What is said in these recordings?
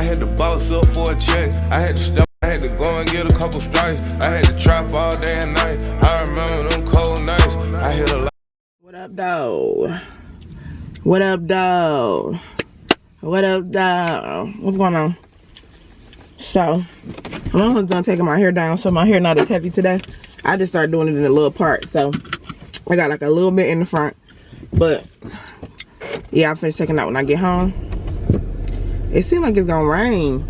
had to boss up for a check. I had to step, I had to go and get a couple strikes. I had to trap all day and night. I remember them cold nights. I hit a lot. What up, dog? What up, dog? What up, dog? What's going on? So, I'm almost done taking my hair down, so my hair not as heavy today. I just started doing it in a little part, so I got like a little bit in the front. But yeah, I'll finish taking that when I get home. It seems like it's gonna rain.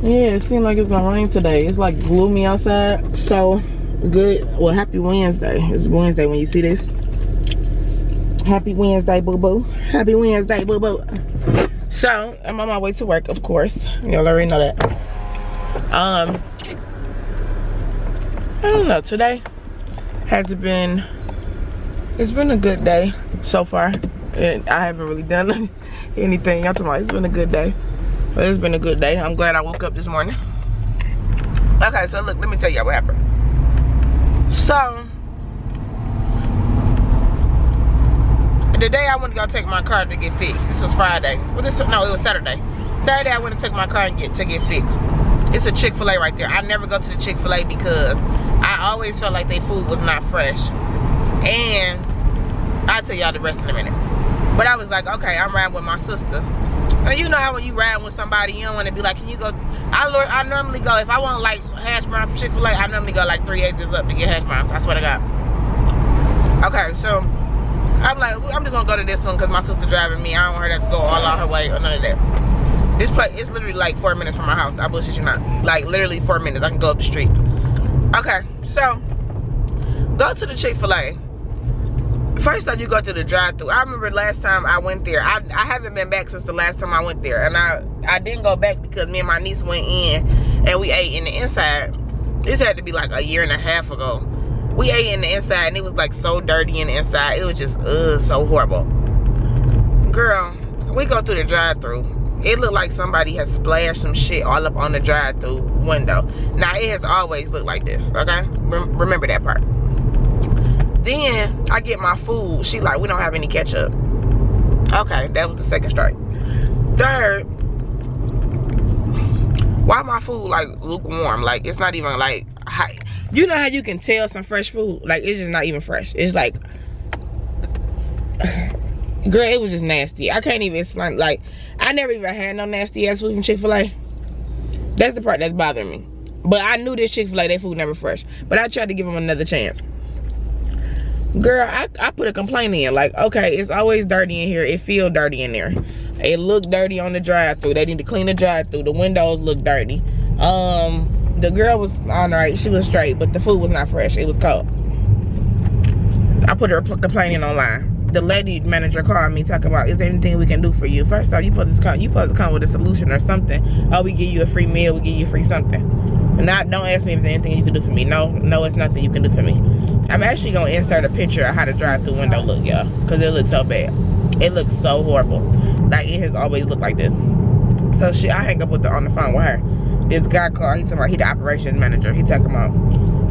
Yeah, it seems like it's gonna rain today. It's like gloomy outside. So good. Well, happy Wednesday. It's Wednesday when you see this. Happy Wednesday, boo-boo. Happy Wednesday, boo-boo. So, I'm on my way to work, of course. Y'all already know that. I don't know, today has been, it's been a good day so far. And I haven't really done anything. Y'all talking about it's been a good day. But it's been a good day. I'm glad I woke up this morning. Okay, so look, let me tell y'all what happened. So, the day I went to go take my car to get fixed. This was Friday. Well, no, it was Saturday. Saturday I went to take my car and to get fixed. It's a Chick-fil-A right there. I never go to the Chick-fil-A because I always felt like their food was not fresh. And I'll tell y'all the rest in a minute. But I was like, okay, I'm riding with my sister. And you know how when you ride with somebody, you don't want to be like, can you go? I normally go, if I want like hash brown from Chick-fil-A, I normally go like 3 exits up to get hash browns. I swear to God. Okay, so I'm like, I'm just gonna go to this one because my sister driving me. I don't want her to have to go all out her way or none of that. This place, it's literally like 4 minutes from my house. I bullshit you not. Like literally 4 minutes. I can go up the street. Okay, so go to the Chick-fil-A. First off, you go to the drive-thru. I remember last time I went there. I haven't been back since the last time I went there, and I didn't go back because me and my niece went in and we ate in the inside. This had to be like a year and a half ago. We ate in the inside and it was like so dirty in the inside. It was just so horrible. Girl, we go through the drive-thru. It looked like somebody has splashed some shit all up on the drive-thru window. Now it has always looked like this, okay? Remember that part. Then I get my food. She like, we don't have any ketchup. Okay, that was the second strike. Third, why my food like lukewarm? Like it's not even like hot. You know how you can tell some fresh food? Like it's just not even fresh. It's like, girl, it was just nasty. I can't even explain. Like I never even had no nasty ass food from Chick-fil-A. That's the part that's bothering me. But I knew this Chick-fil-A, their food never fresh. But I tried to give them another chance. Girl, I put a complaint in. Like, okay, it's always dirty in here. It feel dirty in there. It looked dirty on the drive-thru. They need to clean the drive-thru. The windows look dirty. The girl was alright. She was straight, but the food was not fresh. It was cold. I put her complaint in online. The lady manager called me talking about, is there anything we can do for you? First off, you supposed to come with a solution or something. Oh, we give you a free meal. We give you free something. Don't ask me if there's anything you can do for me. No, it's nothing you can do for me. I'm actually gonna insert a picture of how the drive-thru window look, y'all, because it looks so bad. It looks so horrible. Like it has always looked like this. So I hang up on the phone with her. This guy called. He talking about he the operations manager. He talking about,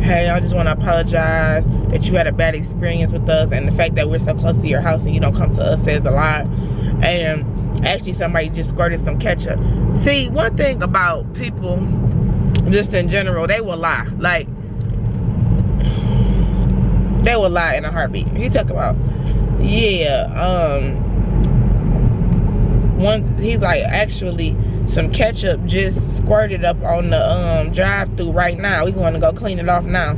hey, I just want to apologize that you had a bad experience with us, and the fact that we're so close to your house and you don't come to us says a lot. And actually, somebody just squirted some ketchup. See, one thing about people, just in general, they will lie. Like, they will lie in a heartbeat. He talk about, yeah, he's like, actually, some ketchup just squirted up on the drive-thru right now. We going to go clean it off now.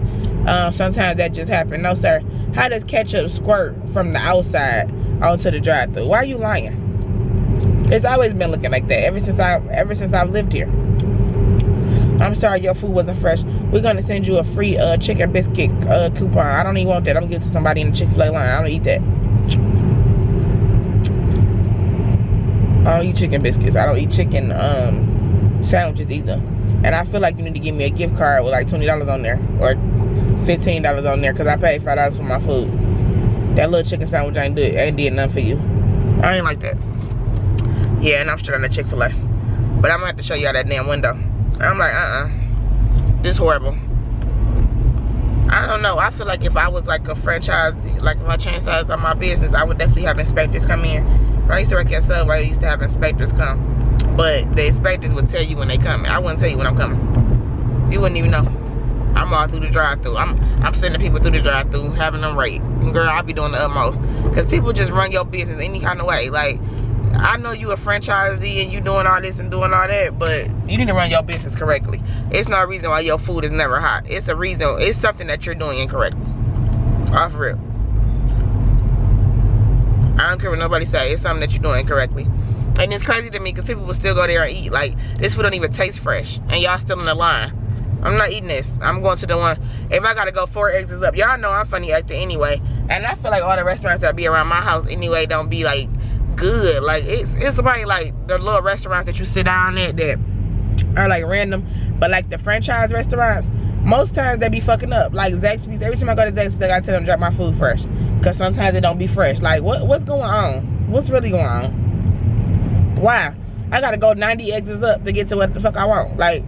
Sometimes that just happens. No, sir. How does ketchup squirt from the outside onto the drive-thru? Why are you lying? It's always been looking like that ever since I've lived here. I'm sorry your food wasn't fresh. We're gonna send you a free chicken biscuit coupon. I don't even want that. I'm gonna give it to somebody in the Chick-fil-A line. I don't eat that. I don't eat chicken biscuits. I don't eat chicken sandwiches either. And I feel like you need to give me a gift card with like $20 on there or $15 on there, because I paid $5 for my food. That little chicken sandwich ain't did nothing for you. I ain't like that. Yeah, and I'm straight on the Chick-fil-A. But I'm gonna have to show y'all that damn window. I'm like, this horrible. I don't know. I feel like if I was like a franchise, like if I franchised on my business, I would definitely have inspectors come in I used to work at Subway. I used to have inspectors come, but the inspectors would tell you when they coming. I wouldn't tell you when I'm coming. You wouldn't even know. I'm all through the drive-thru. I'm sending people through the drive-thru, having them rate. And girl, I be doing the utmost, cause people just run your business any kind of way. Like, I know you a franchisee and you doing all this and doing all that, but you need to run your business correctly. It's no reason why your food is never hot. It's a reason. It's something that you're doing incorrectly. Off real. I don't care what nobody say. It's something that you're doing incorrectly. And it's crazy to me because people will still go there and eat. Like, this food don't even taste fresh, and y'all still in the line. I'm not eating this. I'm going to the one. If I gotta go 4 exits up, y'all know I'm funny acting anyway. And I feel like all the restaurants that be around my house anyway don't be like good. Like, it's probably like the little restaurants that you sit down at that are like random. But like the franchise restaurants, most times they be fucking up. Like Zaxby's, every time I go to Zaxby's, I gotta tell them to drop my food fresh, cause sometimes it don't be fresh. Like, what's going on? What's really going on? Why? I gotta go 90 exits up to get to what the fuck I want. Like,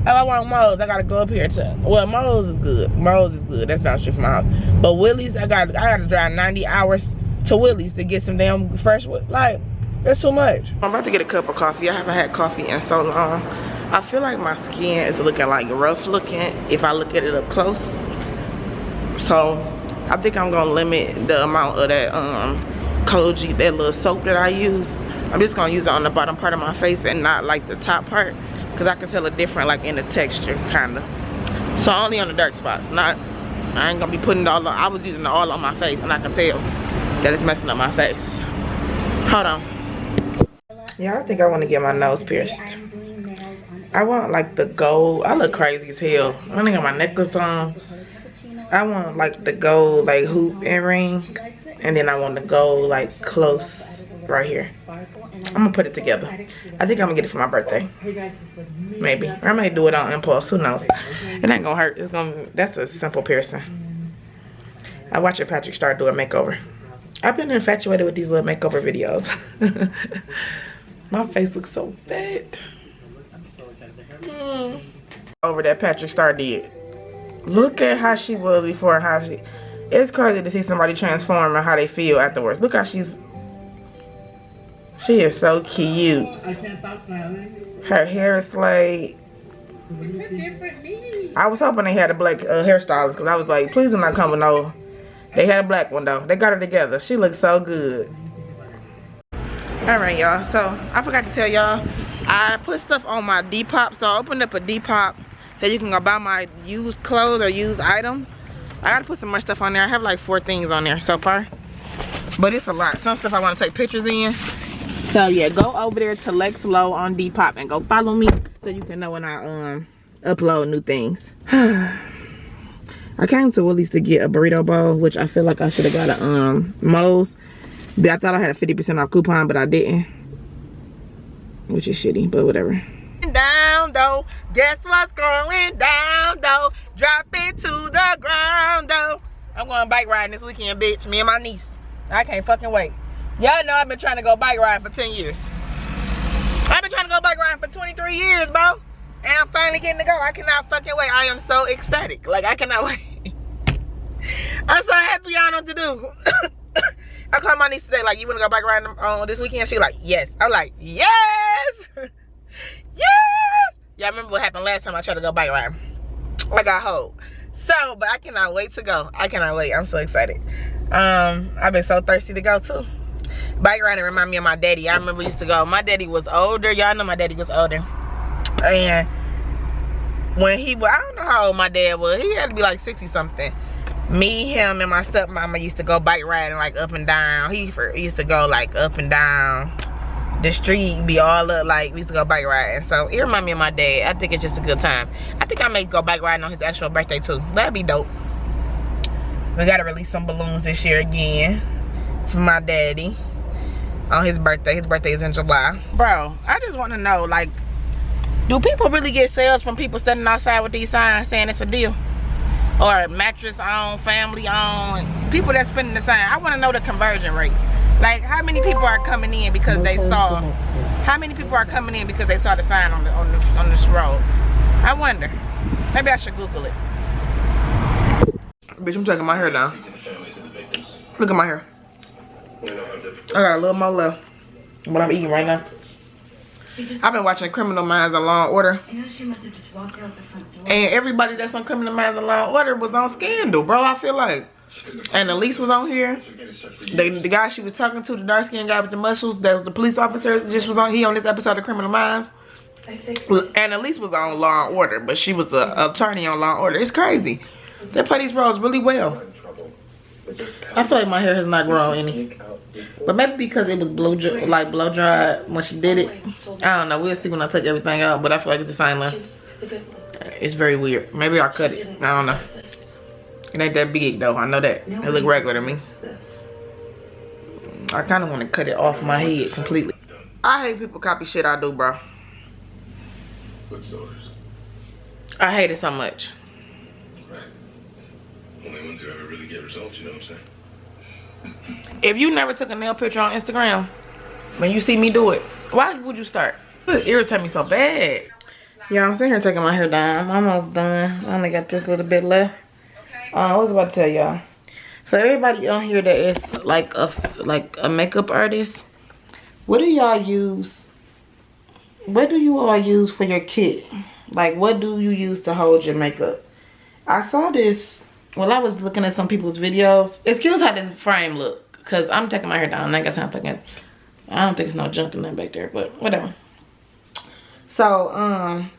if I want Moe's, I gotta go up here to, well, Moe's is good. Moe's is good. That's not shit from my house. But Willie's, I gotta drive 90 hours to Willie's to get some damn fresh. Like, that's too much. I'm about to get a cup of coffee. I haven't had coffee in so long. I feel like my skin is looking like rough looking if I look at it up close. So I think I'm gonna limit the amount of that Koji, that little soap that I use. I'm just gonna use it on the bottom part of my face and not like the top part, because I can tell a difference like in the texture, kinda. So only on the dark spots. Not, I ain't gonna be putting it all on. I was using it all on my face and I can tell that it's messing up my face. Hold on. Yeah, I think I want to get my nose pierced. I want like the gold. I look crazy as hell. I only got my necklace on. I want like the gold like hoop earring, and then I want the gold like close right here. I'm gonna put it together. I think I'm gonna get it for my birthday. Maybe. Or I might do it on impulse. Who knows? It ain't gonna hurt. It's gonna. That's a simple piercing. I watched Patrick start doing makeover. I've been infatuated with these little makeover videos. My face looks so fat. Over that Patrick Star did. Look at how she was before and how she. It's crazy to see somebody transform and how they feel afterwards. Look how she is so cute. I can't stop smiling. Her hair is like. It's a different me. I was hoping they had a black hairstylist, because I was like, please do not come with no. They had a black one though. They got her together. She looks so good. Alright, y'all. So I forgot to tell y'all, I put stuff on my Depop. So I opened up a Depop so you can go buy my used clothes or used items. I gotta put some more stuff on there. I have like 4 things on there so far, but it's a lot. Some stuff I want to take pictures in. So yeah, go over there to Lex Low on Depop and go follow me so you can know when I upload new things. I came to Willie's to get a burrito bowl, which I feel like I should have got a Moe's. But I thought I had a 50% off coupon, but I didn't, which is shitty, but whatever. Down though, guess what's going down though? Drop it to the ground though. I'm going bike riding this weekend, bitch. Me and my niece. I can't fucking wait. Y'all know I've been trying to go bike riding for 10 years. I've been trying to go bike riding for 23 years, bro. And I'm finally getting to go. I cannot fucking wait. I am so ecstatic. Like, I cannot wait. I'm so happy. I don't know what to do. I called my niece today, like, you want to go bike riding this weekend? She like, yes. I'm like, yes. Yes. Y'all remember what happened last time I tried to go bike riding? I got hold. So, but I cannot wait to go. I cannot wait. I'm so excited. I've been so thirsty to go too. Bike riding remind me of my daddy. I remember we used to go. My daddy was older. Y'all know my daddy was older. And when he was, I don't know how old my dad was. He had to be like 60 something. Me, him, and my stepmama used to go bike riding like up and down. He used to go like up and down the street, be all up, like we used to go bike riding. So it reminded me of my dad. I think it's just a good time. I think I may go bike riding on his actual birthday too. That'd be dope. We gotta release some balloons this year again for my daddy on his birthday. His birthday is in July. Bro, I just want to know, like, do people really get sales from people standing outside with these signs saying it's a deal? Or mattress on, family on, people that spending the sign? I want to know the conversion rates. Like, how many people are coming in because they saw? How many people are coming in because they saw the sign on this road? I wonder. Maybe I should Google it. Bitch, I'm taking my hair down. Look at my hair. I got a little more left. What I'm eating right now. I've been watching Criminal Minds and Law and Order. And everybody that's on Criminal Minds and Law and Order was on Scandal, bro, I feel like. And Alexis was on here. The guy she was talking to, the dark skinned guy with the muscles, that was the police officer, just was on this episode of Criminal Minds. And Alexis was on Law and Order, but she was an attorney on Law and Order. It's crazy. They play these roles really well. I feel like my hair has not grown any. But maybe because it was blow dried when she did it. I don't know. We'll see when I take everything out. But I feel like it's the same length. It's very weird. Maybe I'll cut it. I don't know. It ain't that big though. I know that. It look regular to me. I kind of want to cut it off my head completely. I hate people copy shit I do, bro. I hate it so much. Only ones who ever really get results, you know what I'm saying? If you never took a nail picture on Instagram, when you see me do it, why would you start? It irritates me so bad. Yeah, I'm sitting here taking my hair down. I'm almost done. I only got this little bit left. I was about to tell y'all. For everybody on here that is like a makeup artist, what do y'all use? What do you all use for your kit? Like, what do you use to hold your makeup? I saw this. Well, I was looking at some people's videos. Excuse how this frame look, because I'm taking my hair down. I ain't got time to plug. I don't think it's no junk in there back there, but whatever. So, I'm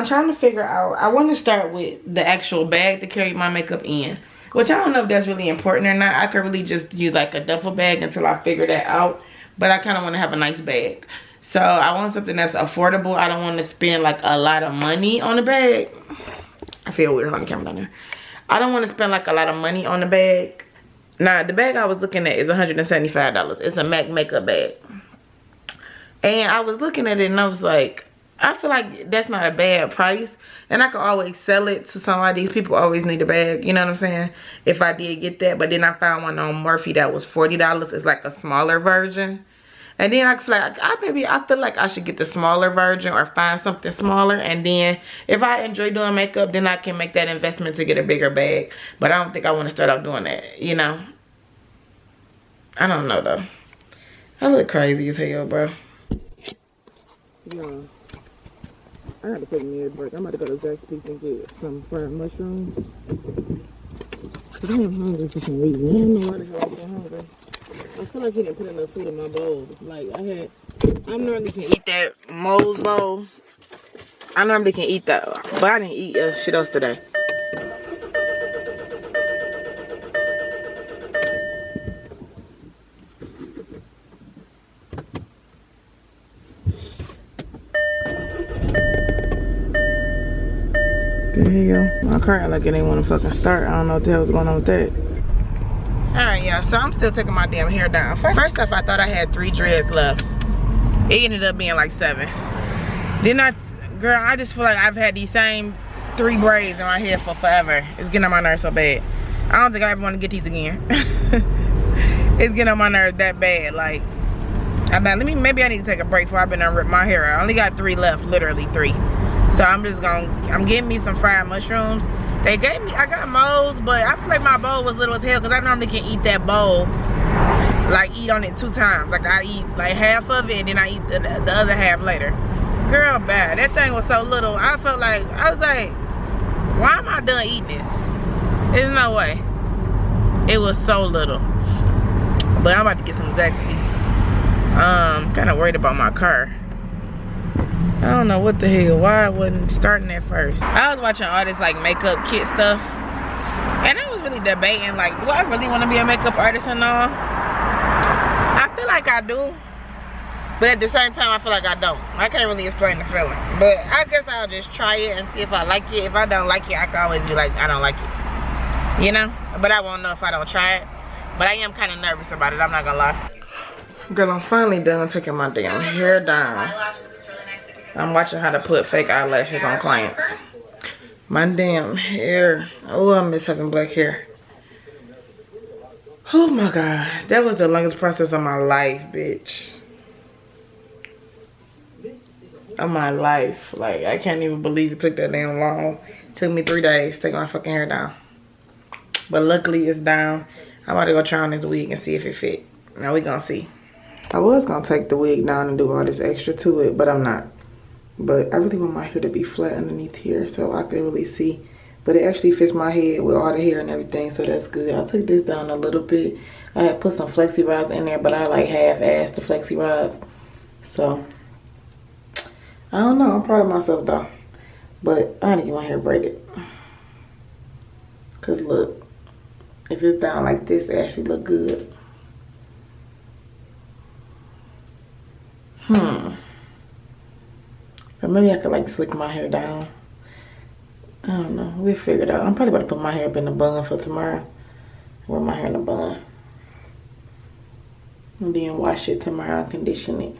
trying to figure out. I want to start with the actual bag to carry my makeup in, which I don't know if that's really important or not. I could really just use like a duffel bag until I figure that out. But I kind of want to have a nice bag. So, I want something that's affordable. I don't want to spend like a lot of money on the bag. I feel weird on the camera down there. I don't want to spend like a lot of money on the bag. Now, the bag I was looking at is $175. It's a MAC makeup bag. And I was looking at it and I was like, I feel like that's not a bad price. And I could always sell it to somebody. These people always need a bag, you know what I'm saying? If I did get that. But then I found one on Murphy that was $40. It's like a smaller version. And then I feel like I feel like I should get the smaller version or find something smaller. And then if I enjoy doing makeup, then I can make that investment to get a bigger bag. But I don't think I want to start off doing that, you know. I don't know though. I look crazy as hell, bro. Yo, I gotta take me a break. I'm about to go to Zaxby's and get some fried mushrooms. Cause I am hungry for some reason. I don't know why the hell I'm so hungry. I feel like he didn't put enough food in my bowl. Like, I normally can eat that Moe's bowl. I normally can eat that, but I didn't eat shit else today. The hell? My car like it ain't want to fucking start. I don't know what the hell's going on with that. Alright, y'all, so I'm still taking my damn hair down. First off, I thought I had 3 dreads left. It ended up being like 7. Girl, I just feel like I've had these same 3 braids in my hair for forever. It's getting on my nerves so bad. I don't think I ever want to get these again. It's getting on my nerves that bad. Like, maybe I need to take a break before I've been done rip my hair out. I only got 3 left, literally 3. So I'm getting me some fried mushrooms. I got Moe's, but I feel like my bowl was little as hell because I normally can eat that bowl, like eat on it 2 times. Like I eat like half of it and then I eat the other half later. Girl, bad. That thing was so little. I was like, why am I done eating this? There's no way. It was so little. But I'm about to get some Zaxby's. Kind of worried about my car. I don't know what the hell, why I wasn't starting at first. I was watching all this like makeup kit stuff. And I was really debating like, do I really want to be a makeup artist or not? I feel like I do. But at the same time, I feel like I don't. I can't really explain the feeling. But I guess I'll just try it and see if I like it. If I don't like it, I can always be like, I don't like it. You know? But I won't know if I don't try it. But I am kind of nervous about it, I'm not gonna lie. Girl, I'm finally done taking my damn hair down. I'm watching how to put fake eyelashes on clients. My damn hair. Oh, I miss having black hair. Oh my God. That was the longest process of my life, bitch. Of my life. Like, I can't even believe it took that damn long. It took me 3 days to take my fucking hair down. But luckily it's down. I'm about to go try on this wig and see if it fit. Now we gonna see. I was gonna take the wig down and do all this extra to it, but I'm not. But I really want my hair to be flat underneath here so I can really see. But it actually fits my head with all the hair and everything, so that's good. I took this down a little bit. I had put some flexi rods in there, but I like half-assed the flexi rods. So, I don't know. I'm proud of myself, though. But I need to get my hair braided. Because, look, if it's down like this, it actually look good. Or maybe I could, like, slick my hair down. I don't know. We'll figure it out. I'm probably about to put my hair up in a bun for tomorrow. Wear my hair in a bun. And then wash it tomorrow and condition it.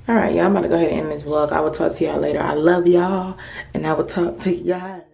Alright, y'all. I'm about to go ahead and end this vlog. I will talk to y'all later. I love y'all. And I will talk to y'all.